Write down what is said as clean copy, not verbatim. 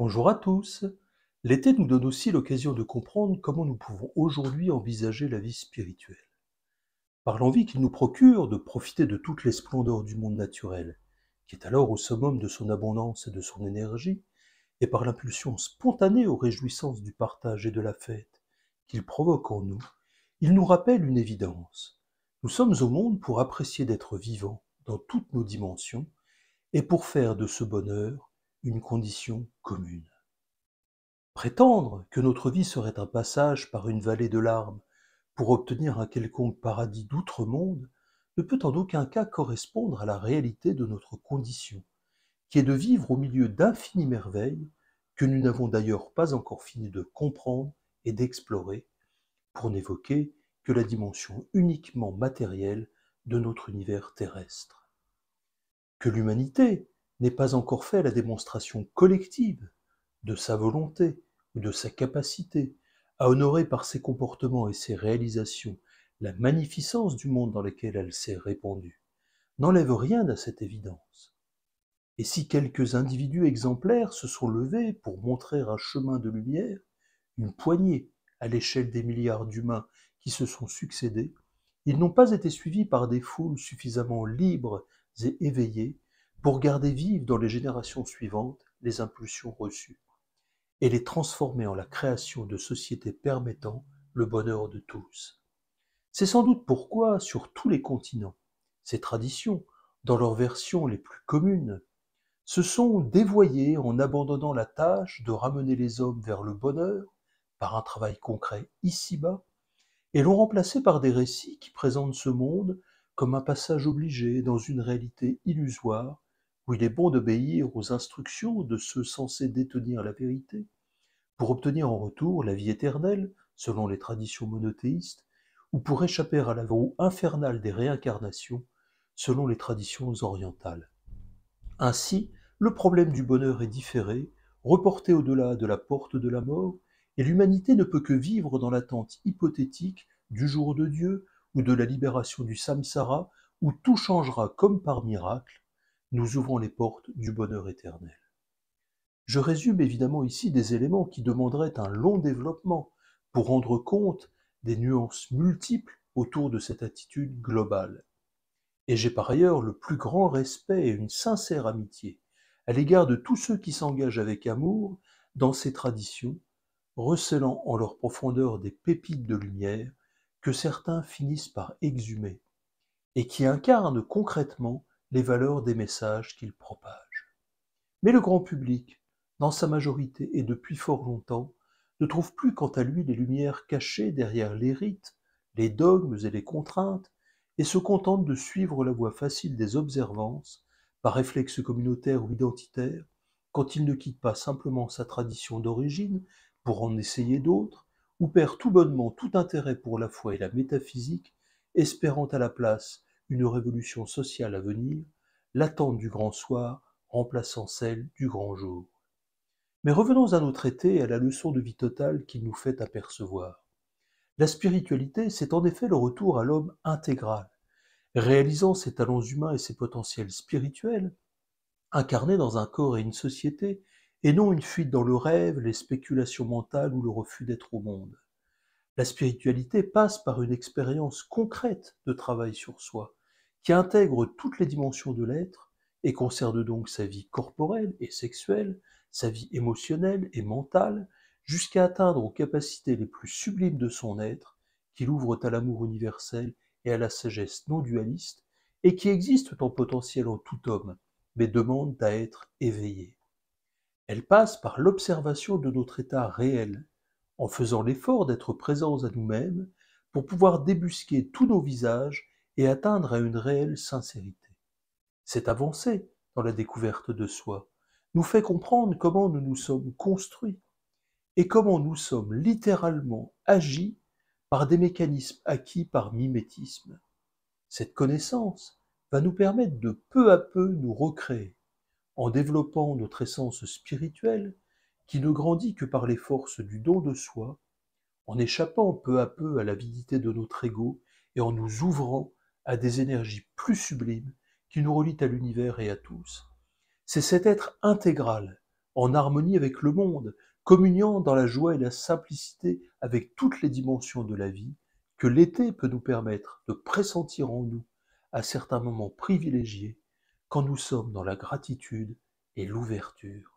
Bonjour à tous. L'été nous donne aussi l'occasion de comprendre comment nous pouvons aujourd'hui envisager la vie spirituelle. Par l'envie qu'il nous procure de profiter de toutes les splendeurs du monde naturel, qui est alors au summum de son abondance et de son énergie, et par l'impulsion spontanée aux réjouissances du partage et de la fête qu'il provoque en nous, il nous rappelle une évidence. Nous sommes au monde pour apprécier d'être vivants dans toutes nos dimensions et pour faire de ce bonheur une condition commune. Prétendre que notre vie serait un passage par une vallée de larmes pour obtenir un quelconque paradis d'outre-monde ne peut en aucun cas correspondre à la réalité de notre condition, qui est de vivre au milieu d'infinies merveilles que nous n'avons d'ailleurs pas encore fini de comprendre et d'explorer, pour n'évoquer que la dimension uniquement matérielle de notre univers terrestre. Que l'humanité n'ait pas encore fait la démonstration collective de sa volonté ou de sa capacité à honorer par ses comportements et ses réalisations la magnificence du monde dans lequel elle s'est répandue, n'enlève rien à cette évidence. Et si quelques individus exemplaires se sont levés pour montrer un chemin de lumière, une poignée à l'échelle des milliards d'humains qui se sont succédés, ils n'ont pas été suivis par des foules suffisamment libres et éveillées pour garder vives dans les générations suivantes les impulsions reçues et les transformer en la création de sociétés permettant le bonheur de tous. C'est sans doute pourquoi, sur tous les continents, ces traditions, dans leurs versions les plus communes, se sont dévoyées en abandonnant la tâche de ramener les hommes vers le bonheur par un travail concret ici-bas, et l'ont remplacé par des récits qui présentent ce monde comme un passage obligé dans une réalité illusoire, où il est bon d'obéir aux instructions de ceux censés détenir la vérité, pour obtenir en retour la vie éternelle, selon les traditions monothéistes, ou pour échapper à la roue infernale des réincarnations, selon les traditions orientales. Ainsi, le problème du bonheur est différé, reporté au-delà de la porte de la mort, et l'humanité ne peut que vivre dans l'attente hypothétique du jour de Dieu ou de la libération du samsara, où tout changera comme par miracle, nous ouvrant les portes du bonheur éternel. Je résume évidemment ici des éléments qui demanderaient un long développement pour rendre compte des nuances multiples autour de cette attitude globale. Et j'ai par ailleurs le plus grand respect et une sincère amitié à l'égard de tous ceux qui s'engagent avec amour dans ces traditions, recelant en leur profondeur des pépites de lumière que certains finissent par exhumer et qui incarnent concrètement les valeurs des messages qu'ils propagent. Mais le grand public, dans sa majorité et depuis fort longtemps, ne trouve plus quant à lui les lumières cachées derrière les rites, les dogmes et les contraintes, et se contente de suivre la voie facile des observances, par réflexe communautaire ou identitaire, quand il ne quitte pas simplement sa tradition d'origine pour en essayer d'autres, ou perd tout bonnement tout intérêt pour la foi et la métaphysique, espérant à la place une révolution sociale à venir, l'attente du grand soir remplaçant celle du grand jour. Mais revenons à nos traités et à la leçon de vie totale qu'il nous fait apercevoir. La spiritualité, c'est en effet le retour à l'homme intégral, réalisant ses talents humains et ses potentiels spirituels, incarnés dans un corps et une société, et non une fuite dans le rêve, les spéculations mentales ou le refus d'être au monde. La spiritualité passe par une expérience concrète de travail sur soi, qui intègre toutes les dimensions de l'être et concerne donc sa vie corporelle et sexuelle, sa vie émotionnelle et mentale, jusqu'à atteindre aux capacités les plus sublimes de son être, qui l'ouvrent à l'amour universel et à la sagesse non dualiste, et qui existent en potentiel en tout homme, mais demandent à être éveillées. Elle passe par l'observation de notre état réel, en faisant l'effort d'être présents à nous-mêmes pour pouvoir débusquer tous nos visages et atteindre à une réelle sincérité. Cette avancée dans la découverte de soi nous fait comprendre comment nous nous sommes construits et comment nous sommes littéralement agis par des mécanismes acquis par mimétisme. Cette connaissance va nous permettre de peu à peu nous recréer, en développant notre essence spirituelle qui ne grandit que par les forces du don de soi, en échappant peu à peu à l'avidité de notre ego et en nous ouvrant à des énergies plus sublimes qui nous relient à l'univers et à tous. C'est cet être intégral en harmonie avec le monde, communiant dans la joie et la simplicité avec toutes les dimensions de la vie, que l'été peut nous permettre de pressentir en nous à certains moments privilégiés quand nous sommes dans la gratitude et l'ouverture.